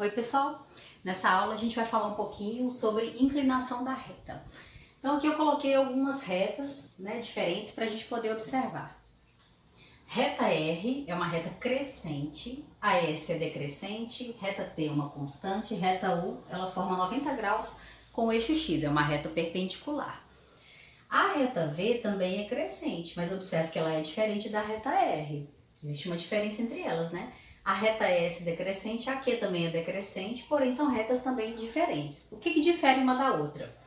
Oi pessoal, nessa aula a gente vai falar um pouquinho sobre inclinação da reta. Então aqui eu coloquei algumas retas diferentes para a gente poder observar. Reta R é uma reta crescente, a S é decrescente, reta T é uma constante, reta U ela forma 90 graus com o eixo X, é uma reta perpendicular. A reta V também é crescente, mas observe que ela é diferente da reta R. Existe uma diferença entre elas, né? A reta S é decrescente, a Q também é decrescente, porém são retas também diferentes. O que difere uma da outra?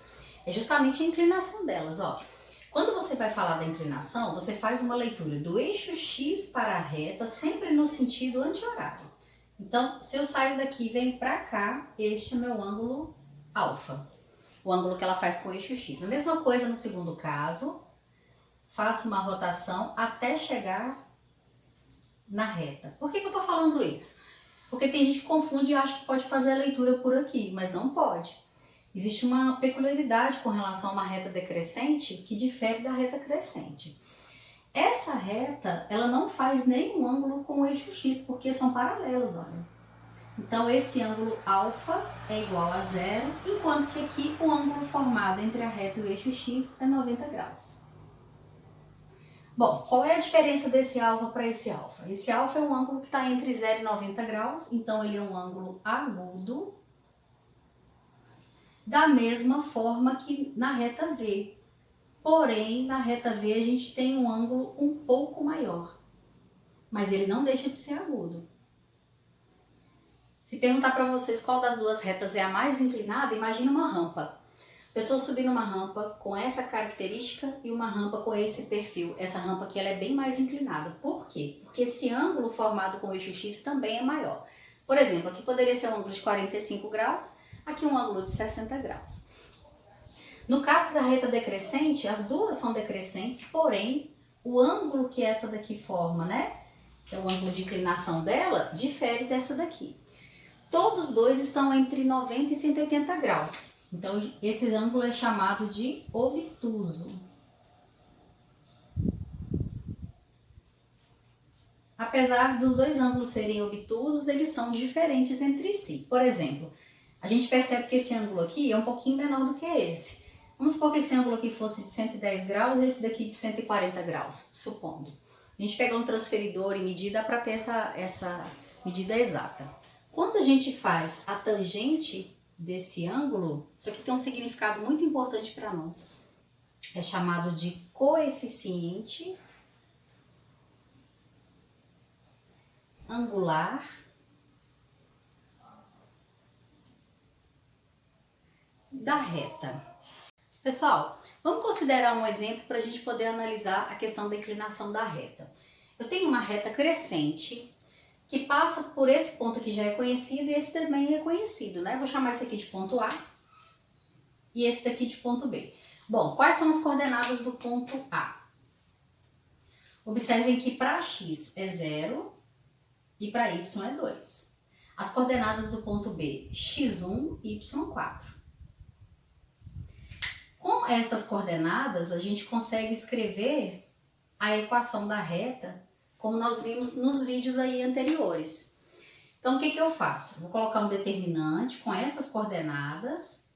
É justamente a inclinação delas, ó. Quando você vai falar da inclinação, você faz uma leitura do eixo X para a reta, sempre no sentido anti-horário. Então, se eu saio daqui e venho para cá, este é meu ângulo alfa. O ângulo que ela faz com o eixo X. A mesma coisa no segundo caso, faço uma rotação até chegar na reta. Por que eu tô falando isso? Porque tem gente que confunde e acha que pode fazer a leitura por aqui, mas não pode. Existe uma peculiaridade com relação a uma reta decrescente que difere da reta crescente. Essa reta, ela não faz nenhum ângulo com o eixo X, porque são paralelos, olha. Então, esse ângulo alfa é igual a zero, enquanto que aqui o ângulo formado entre a reta e o eixo X é 90 graus. Bom, qual é a diferença desse alfa para esse alfa? Esse alfa é um ângulo que está entre 0 e 90 graus, então ele é um ângulo agudo, da mesma forma que na reta V. Porém, na reta V a gente tem um ângulo um pouco maior, mas ele não deixa de ser agudo. Se perguntar para vocês qual das duas retas é a mais inclinada, imagina uma rampa. Pessoa subindo uma rampa com essa característica e uma rampa com esse perfil. Essa rampa aqui ela é bem mais inclinada. Por quê? Porque esse ângulo formado com o eixo X também é maior. Por exemplo, aqui poderia ser um ângulo de 45 graus, aqui um ângulo de 60 graus. No caso da reta decrescente, as duas são decrescentes, porém o ângulo que essa daqui forma, que é o ângulo de inclinação dela, difere dessa daqui. Todos dois estão entre 90 e 180 graus. Então, esse ângulo é chamado de obtuso. Apesar dos dois ângulos serem obtusos, eles são diferentes entre si. Por exemplo, a gente percebe que esse ângulo aqui é um pouquinho menor do que esse. Vamos supor que esse ângulo aqui fosse de 110 graus e esse daqui de 140 graus, supondo. A gente pega um transferidor e medir, dá para ter essa medida exata. Quando a gente faz a tangente desse ângulo, isso aqui tem um significado muito importante para nós. É chamado de coeficiente angular da reta. Pessoal, vamos considerar um exemplo para a gente poder analisar a questão da inclinação da reta. Eu tenho uma reta crescente que passa por esse ponto que já é conhecido e esse também é conhecido, né? Vou chamar esse aqui de ponto A e esse daqui de ponto B. Bom, quais são as coordenadas do ponto A? Observem que para x é 0 e para y é 2. As coordenadas do ponto B, x1 e y4. Com essas coordenadas, a gente consegue escrever a equação da reta como nós vimos nos vídeos aí anteriores. Então, o que eu faço? Vou colocar um determinante com essas coordenadas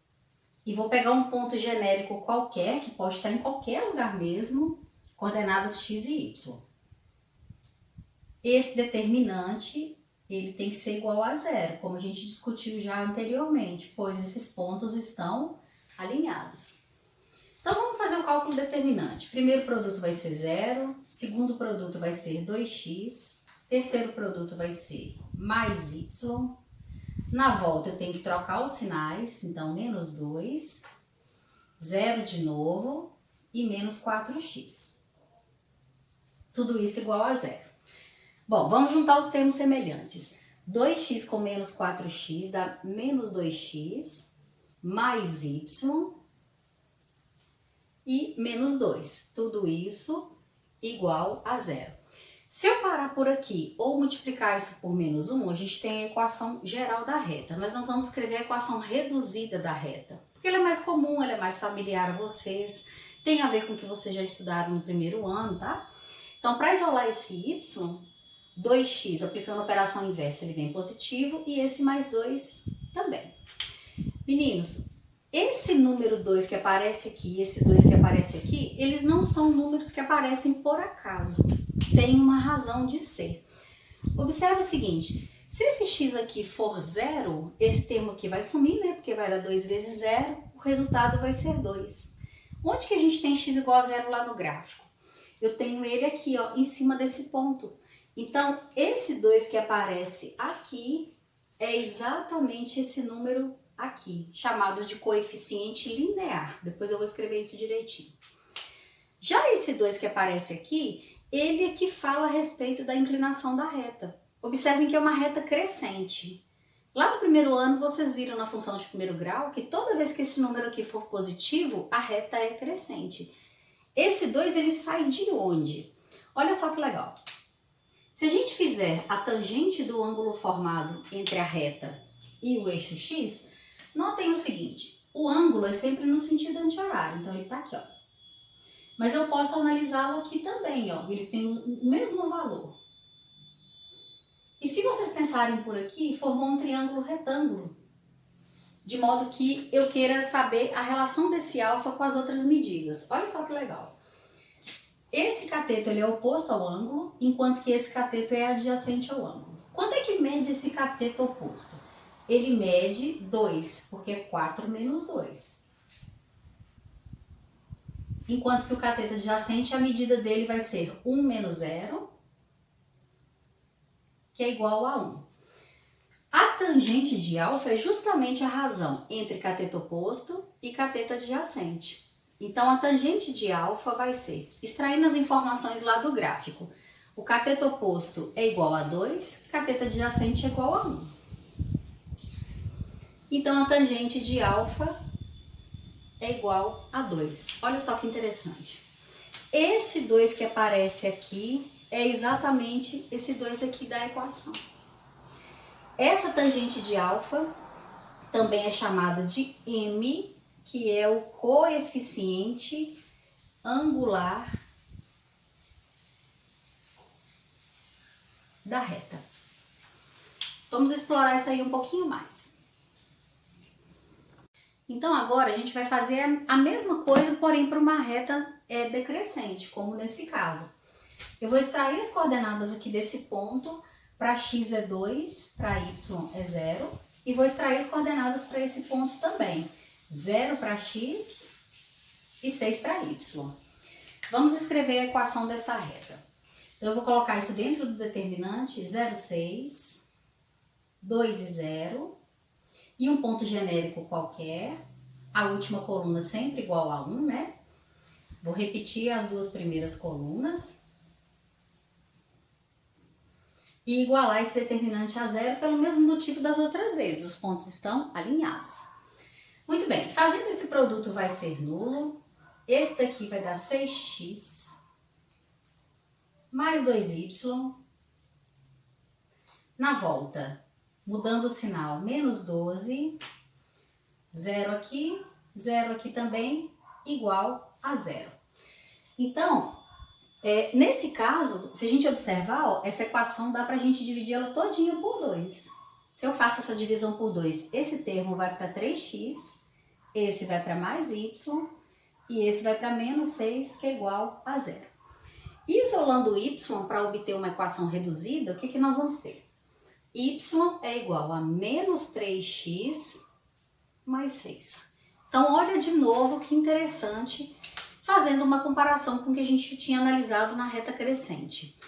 e vou pegar um ponto genérico qualquer, que pode estar em qualquer lugar mesmo, coordenadas x e y. Esse determinante, ele tem que ser igual a zero, como a gente discutiu já anteriormente, pois esses pontos estão alinhados. Então, vamos fazer o cálculo determinante. Primeiro produto vai ser 0, segundo produto vai ser 2x, terceiro produto vai ser mais y. Na volta eu tenho que trocar os sinais, então menos 2, 0 de novo e menos 4x. Tudo isso igual a 0. Bom, vamos juntar os termos semelhantes. 2x com menos 4x dá menos 2x mais y e menos 2. Tudo isso igual a 0. Se eu parar por aqui ou multiplicar isso por menos 1, a gente tem a equação geral da reta. Mas nós vamos escrever a equação reduzida da reta. Porque ela é mais comum, ela é mais familiar a vocês. Tem a ver com o que vocês já estudaram no primeiro ano, tá? Então, para isolar esse y, 2x, aplicando a operação inversa, ele vem positivo e esse mais 2 também. Meninos, esse número 2 que aparece aqui e esse 2 que aparece aqui, eles não são números que aparecem por acaso. Tem uma razão de ser. Observe o seguinte, se esse x aqui for 0, esse termo aqui vai sumir, né? Porque vai dar 2 vezes 0, o resultado vai ser 2. Onde que a gente tem x igual a 0 lá no gráfico? Eu tenho ele aqui, ó, em cima desse ponto. Então, esse 2 que aparece aqui é exatamente esse número aqui, chamado de coeficiente linear. Depois eu vou escrever isso direitinho. Já esse 2 que aparece aqui, ele é que fala a respeito da inclinação da reta. Observem que é uma reta crescente. Lá no primeiro ano, vocês viram na função de primeiro grau que toda vez que esse número aqui for positivo, a reta é crescente. Esse 2, ele sai de onde? Olha só que legal. Se a gente fizer a tangente do ângulo formado entre a reta e o eixo x, notem o seguinte, o ângulo é sempre no sentido anti-horário, então ele está aqui, ó. Mas eu posso analisá-lo aqui também, ó, eles têm o mesmo valor. E se vocês pensarem por aqui, formou um triângulo retângulo, de modo que eu queira saber a relação desse alfa com as outras medidas. Olha só que legal. Esse cateto ele é oposto ao ângulo, enquanto que esse cateto é adjacente ao ângulo. Quanto é que mede esse cateto oposto? Ele mede 2, porque é 4 menos 2. Enquanto que o cateto adjacente, a medida dele vai ser 1 menos 0, que é igual a 1. A tangente de alfa é justamente a razão entre cateto oposto e cateto adjacente. Então, a tangente de alfa vai ser, extraindo as informações lá do gráfico, o cateto oposto é igual a 2, cateto adjacente é igual a 1. Então, a tangente de alfa é igual a 2. Olha só que interessante. Esse 2 que aparece aqui é exatamente esse 2 aqui da equação. Essa tangente de alfa também é chamada de m, que é o coeficiente angular da reta. Vamos explorar isso aí um pouquinho mais. Então agora a gente vai fazer a mesma coisa, porém para uma reta decrescente, como nesse caso. Eu vou extrair as coordenadas aqui desse ponto, para x é 2, para y é 0, e vou extrair as coordenadas para esse ponto também. 0 para x e 6 para y. Vamos escrever a equação dessa reta. Então, eu vou colocar isso dentro do determinante, 0, 6, 2 e 0, e um ponto genérico qualquer, a última coluna sempre igual a 1, né? Vou repetir as duas primeiras colunas e igualar esse determinante a 0 pelo mesmo motivo das outras vezes, os pontos estão alinhados. Muito bem, fazendo esse produto vai ser nulo, esse daqui vai dar 6x mais 2y, na volta, mudando o sinal, menos 12, 0 aqui também, igual a 0. Então, nesse caso, se a gente observar, ó, essa equação dá pra gente dividir ela todinha por 2. Se eu faço essa divisão por 2, esse termo vai para 3x, esse vai para mais y e esse vai para menos 6, que é igual a 0. Isolando o y para obter uma equação reduzida, o que, que nós vamos ter? Y é igual a menos 3x mais 6. Então, olha de novo que interessante, fazendo uma comparação com o que a gente tinha analisado na reta crescente.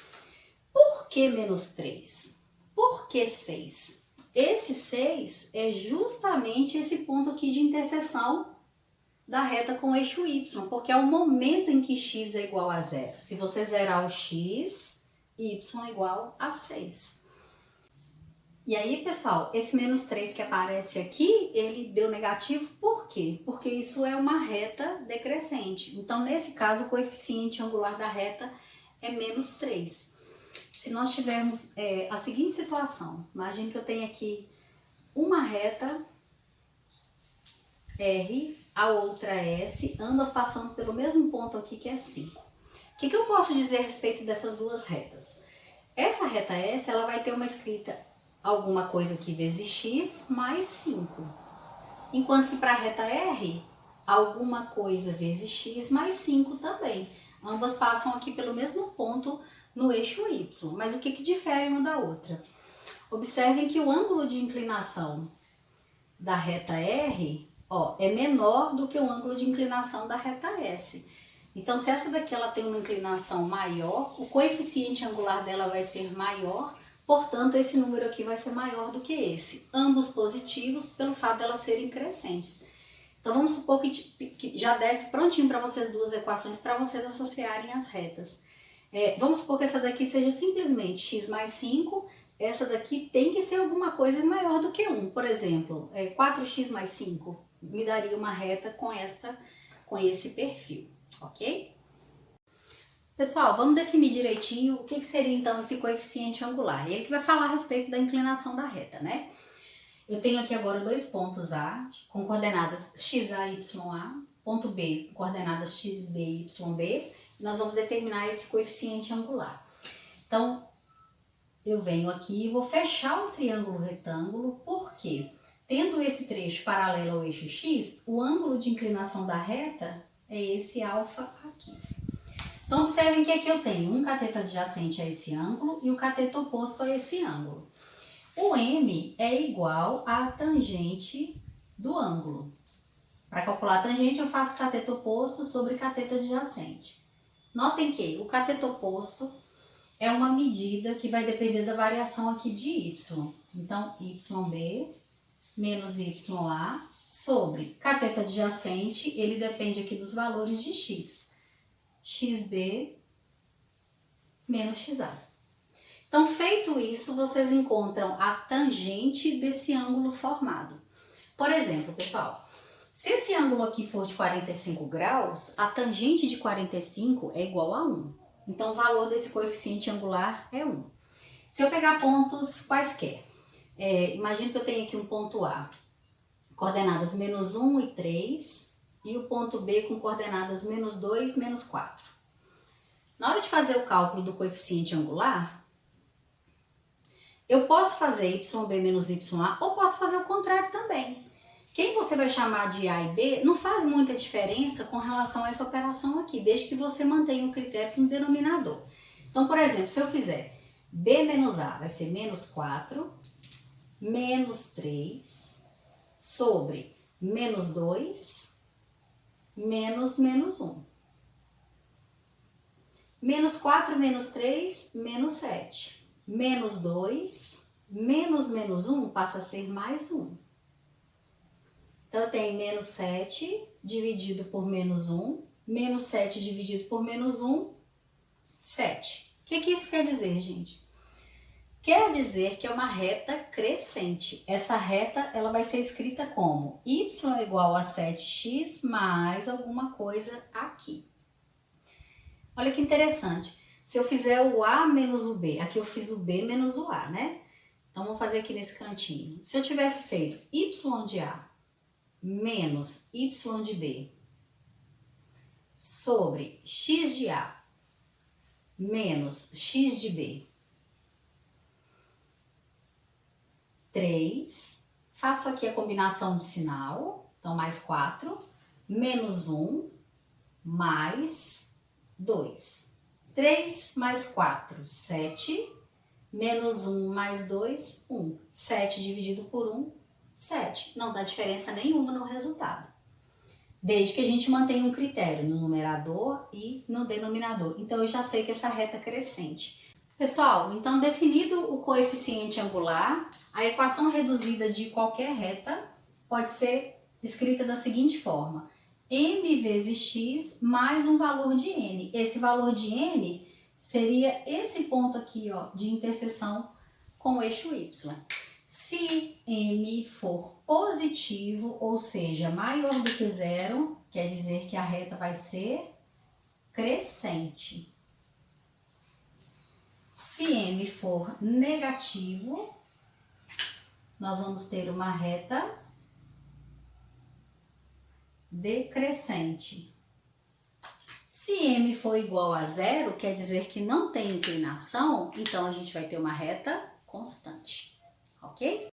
Por que menos 3? Por que 6? Esse 6 é justamente esse ponto aqui de interseção da reta com o eixo y, porque é o momento em que x é igual a 0. Se você zerar o x, y é igual a 6. E aí, pessoal, esse menos 3 que aparece aqui, ele deu negativo por quê? Porque isso é uma reta decrescente. Então, nesse caso, o coeficiente angular da reta é menos 3. Se nós tivermos a seguinte situação, imagine que eu tenho aqui uma reta R, a outra S, ambas passando pelo mesmo ponto aqui que é 5. O que eu posso dizer a respeito dessas duas retas? Essa reta S, ela vai ter uma escrita alguma coisa aqui vezes x mais 5. Enquanto que para a reta R, alguma coisa vezes x mais 5 também. Ambas passam aqui pelo mesmo ponto no eixo Y. Mas o que difere uma da outra? Observem que o ângulo de inclinação da reta R, ó, é menor do que o ângulo de inclinação da reta S. Então, se essa daqui ela tem uma inclinação maior, o coeficiente angular dela vai ser maior, portanto, esse número aqui vai ser maior do que esse. Ambos positivos, pelo fato de elas serem crescentes. Então, vamos supor que já desce prontinho para vocês duas equações para vocês associarem as retas. Vamos supor que essa daqui seja simplesmente x mais 5, essa daqui tem que ser alguma coisa maior do que 1. Por exemplo, 4x mais 5 me daria uma reta com esse perfil, ok? Pessoal, vamos definir direitinho o que seria então esse coeficiente angular. Ele que vai falar a respeito da inclinação da reta, né? Eu tenho aqui agora dois pontos A com coordenadas xa e ya, ponto B com coordenadas xb e yb, e nós vamos determinar esse coeficiente angular. Então, eu venho aqui e vou fechar o triângulo retângulo, porque tendo esse trecho paralelo ao eixo x, o ângulo de inclinação da reta é esse alfa aqui. Então, observem que aqui eu tenho um cateto adjacente a esse ângulo e o cateto oposto a esse ângulo. O M é igual à tangente do ângulo. Para calcular a tangente, eu faço cateto oposto sobre cateto adjacente. Notem que o cateto oposto é uma medida que vai depender da variação aqui de y. Então, yb menos ya sobre cateto adjacente, ele depende aqui dos valores de x. xb menos xa. Então, feito isso, vocês encontram a tangente desse ângulo formado. Por exemplo, pessoal, se esse ângulo aqui for de 45 graus, a tangente de 45 é igual a 1. Então, o valor desse coeficiente angular é 1. Se eu pegar pontos quaisquer, imagine que eu tenho aqui um ponto A, coordenadas menos 1 e 3, e o ponto B com coordenadas menos 2, menos 4. Na hora de fazer o cálculo do coeficiente angular, eu posso fazer yb menos ya ou posso fazer o contrário também. Quem você vai chamar de A e B não faz muita diferença com relação a essa operação aqui, desde que você mantenha o critério no denominador. Então, por exemplo, se eu fizer B menos A, vai ser menos 4, menos 3, sobre menos 2, menos 1. Menos 4 menos 3, menos 7. Menos 2, menos 1 passa a ser mais 1. Então, eu tenho menos 7 dividido por menos 1, menos 7 dividido por menos 1, 7. O que isso quer dizer, gente? Quer dizer que é uma reta crescente. Essa reta ela vai ser escrita como y igual a 7x mais alguma coisa aqui. Olha que interessante. Se eu fizer o A menos o B, aqui eu fiz o B menos o A, né? Então, vamos fazer aqui nesse cantinho. Se eu tivesse feito y de A menos y de B sobre x de A menos x de B, 3, faço aqui a combinação de sinal, então mais 4, menos 1, mais 2. 3 mais 4, 7, menos 1 mais 2, 1. 7 dividido por 1, 7. Não dá diferença nenhuma no resultado. Desde que a gente mantenha um critério no numerador e no denominador. Então, eu já sei que essa reta é crescente. Pessoal, então definido o coeficiente angular, a equação reduzida de qualquer reta pode ser escrita da seguinte forma: m vezes x mais um valor de n. Esse valor de n seria esse ponto aqui, ó, de interseção com o eixo y. Se m for positivo, ou seja, maior do que zero, quer dizer que a reta vai ser crescente. Se m for negativo, nós vamos ter uma reta decrescente. Se Se M for igual a zero, quer dizer que não tem inclinação, então a gente vai ter uma reta constante, ok?